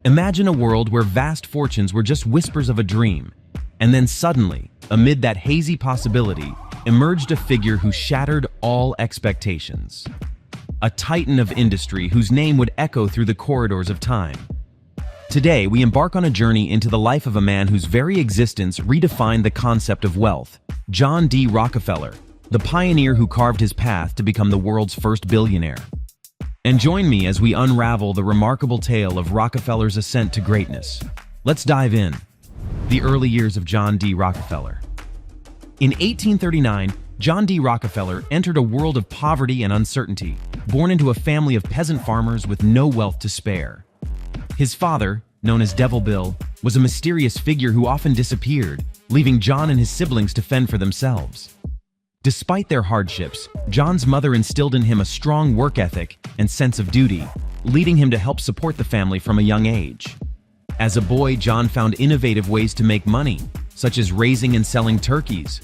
Imagine a world where vast fortunes were just whispers of a dream, and then suddenly, amid that hazy possibility, emerged a figure who shattered all expectations. A titan of industry whose name would echo through the corridors of time. Today, we embark on a journey into the life of a man whose very existence redefined the concept of wealth, John D. Rockefeller, the pioneer who carved his path to become the world's first billionaire. And join me as we unravel the remarkable tale of Rockefeller's ascent to greatness. Let's dive in. The early years of John D. Rockefeller. In 1839, John D. Rockefeller entered a world of poverty and uncertainty, born into a family of peasant farmers with no wealth to spare. His father, known as Devil Bill, was a mysterious figure who often disappeared, leaving John and his siblings to fend for themselves. Despite their hardships, John's mother instilled in him a strong work ethic and sense of duty, leading him to help support the family from a young age. As a boy, John found innovative ways to make money, such as raising and selling turkeys.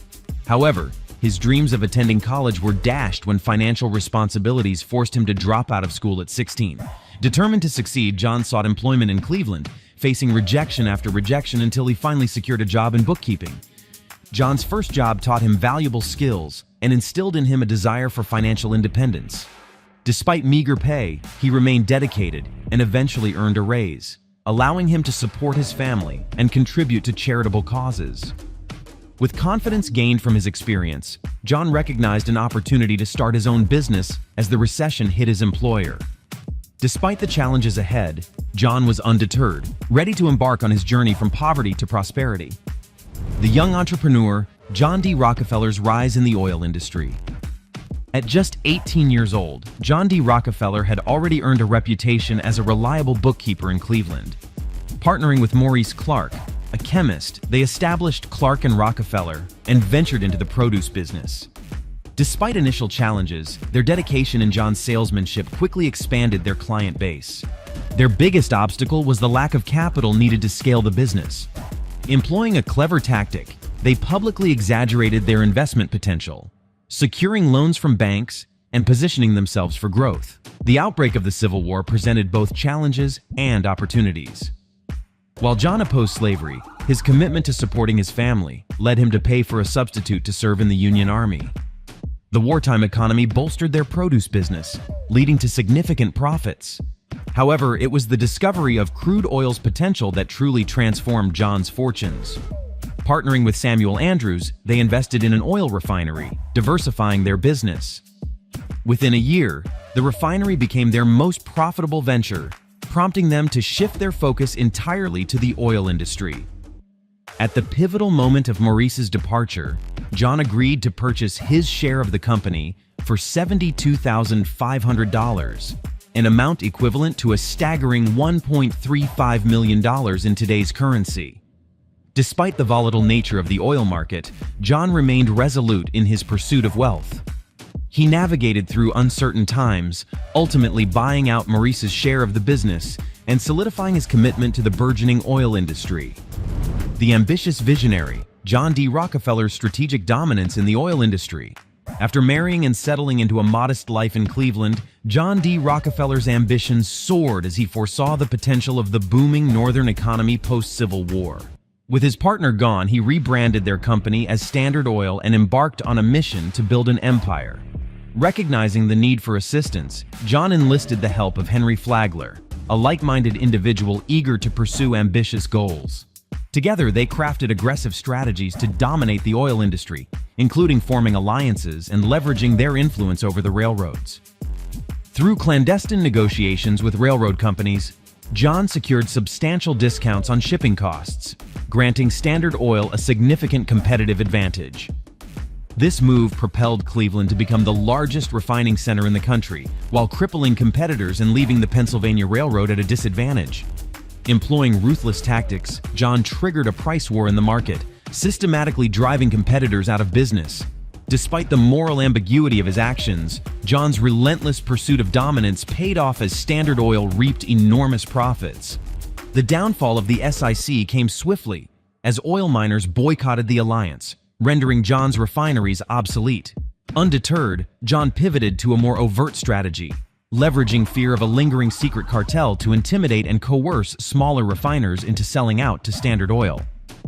However, his dreams of attending college were dashed when financial responsibilities forced him to drop out of school at 16. Determined to succeed, John sought employment in Cleveland, facing rejection after rejection until he finally secured a job in bookkeeping. John's first job taught him valuable skills and instilled in him a desire for financial independence. Despite meager pay, he remained dedicated and eventually earned a raise, allowing him to support his family and contribute to charitable causes. With confidence gained from his experience, John recognized an opportunity to start his own business as the recession hit his employer. Despite the challenges ahead, John was undeterred, ready to embark on his journey from poverty to prosperity. The young entrepreneur, John D. Rockefeller's rise in the oil industry. At just 18 years old, John D. Rockefeller had already earned a reputation as a reliable bookkeeper in Cleveland. Partnering with Maurice Clark, a chemist, they established Clark and Rockefeller and ventured into the produce business. Despite initial challenges, their dedication and John's salesmanship quickly expanded their client base. Their biggest obstacle was the lack of capital needed to scale the business. Employing a clever tactic, they publicly exaggerated their investment potential, securing loans from banks and positioning themselves for growth. The outbreak of the Civil War presented both challenges and opportunities. While John opposed slavery, his commitment to supporting his family led him to pay for a substitute to serve in the Union Army. The wartime economy bolstered their produce business, leading to significant profits. However, it was the discovery of crude oil's potential that truly transformed John's fortunes. Partnering with Samuel Andrews, they invested in an oil refinery, diversifying their business. Within a year, the refinery became their most profitable venture, prompting them to shift their focus entirely to the oil industry. At the pivotal moment of Maurice's departure, John agreed to purchase his share of the company for $72,500, an amount equivalent to a staggering $1.35 million in today's currency. Despite the volatile nature of the oil market, John remained resolute in his pursuit of wealth. He navigated through uncertain times, ultimately buying out Maurice's share of the business and solidifying his commitment to the burgeoning oil industry. The ambitious visionary, John D. Rockefeller's strategic dominance in the oil industry. After marrying and settling into a modest life in Cleveland, John D. Rockefeller's ambitions soared as he foresaw the potential of the booming northern economy post-Civil War. With his partner gone, he rebranded their company as Standard Oil and embarked on a mission to build an empire. Recognizing the need for assistance, John enlisted the help of Henry Flagler, a like-minded individual eager to pursue ambitious goals. Together, they crafted aggressive strategies to dominate the oil industry, including forming alliances and leveraging their influence over the railroads. Through clandestine negotiations with railroad companies, John secured substantial discounts on shipping costs, granting Standard Oil a significant competitive advantage. This move propelled Cleveland to become the largest refining center in the country, while crippling competitors and leaving the Pennsylvania Railroad at a disadvantage. Employing ruthless tactics, John triggered a price war in the market, systematically driving competitors out of business. Despite the moral ambiguity of his actions, John's relentless pursuit of dominance paid off as Standard Oil reaped enormous profits. The downfall of the SIC came swiftly, as oil miners boycotted the alliance, rendering John's refineries obsolete. Undeterred, John pivoted to a more overt strategy, leveraging fear of a lingering secret cartel to intimidate and coerce smaller refiners into selling out to Standard Oil.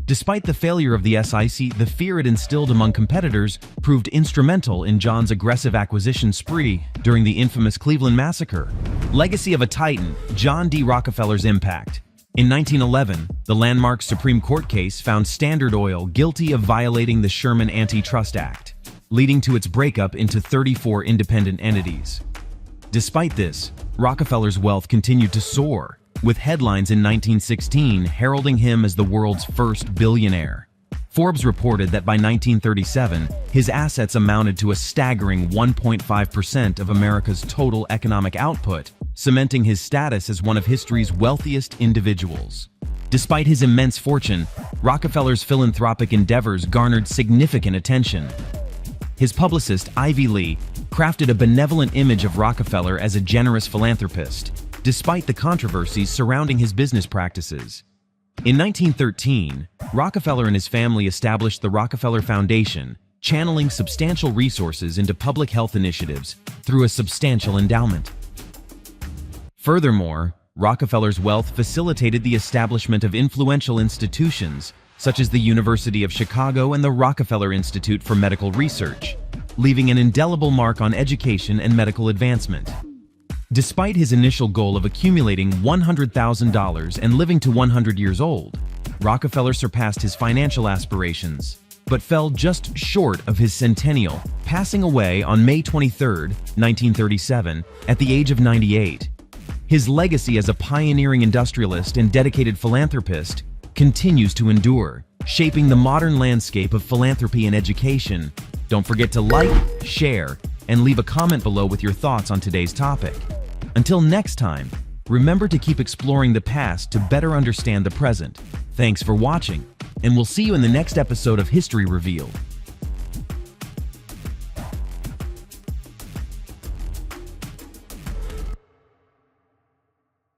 Despite the failure of the SIC, the fear it instilled among competitors proved instrumental in John's aggressive acquisition spree during the infamous Cleveland Massacre. Legacy of a Titan, John D. Rockefeller's impact. In 1911, the landmark Supreme Court case found Standard Oil guilty of violating the Sherman Antitrust Act, leading to its breakup into 34 independent entities. Despite this, Rockefeller's wealth continued to soar, with headlines in 1916 heralding him as the world's first billionaire. Forbes reported that by 1937, his assets amounted to a staggering 1.5% of America's total economic output, cementing his status as one of history's wealthiest individuals. Despite his immense fortune, Rockefeller's philanthropic endeavors garnered significant attention. His publicist, Ivy Lee, crafted a benevolent image of Rockefeller as a generous philanthropist, despite the controversies surrounding his business practices. In 1913, Rockefeller and his family established the Rockefeller Foundation, channeling substantial resources into public health initiatives through a substantial endowment. Furthermore, Rockefeller's wealth facilitated the establishment of influential institutions such as the University of Chicago and the Rockefeller Institute for Medical Research, leaving an indelible mark on education and medical advancement. Despite his initial goal of accumulating $100,000 and living to 100 years old, Rockefeller surpassed his financial aspirations, but fell just short of his centennial, passing away on May 23, 1937, at the age of 98. His legacy as a pioneering industrialist and dedicated philanthropist continues to endure, shaping the modern landscape of philanthropy and education. Don't forget to like, share, and leave a comment below with your thoughts on today's topic. Until next time, remember to keep exploring the past to better understand the present. Thanks for watching, and we'll see you in the next episode of History Revealed.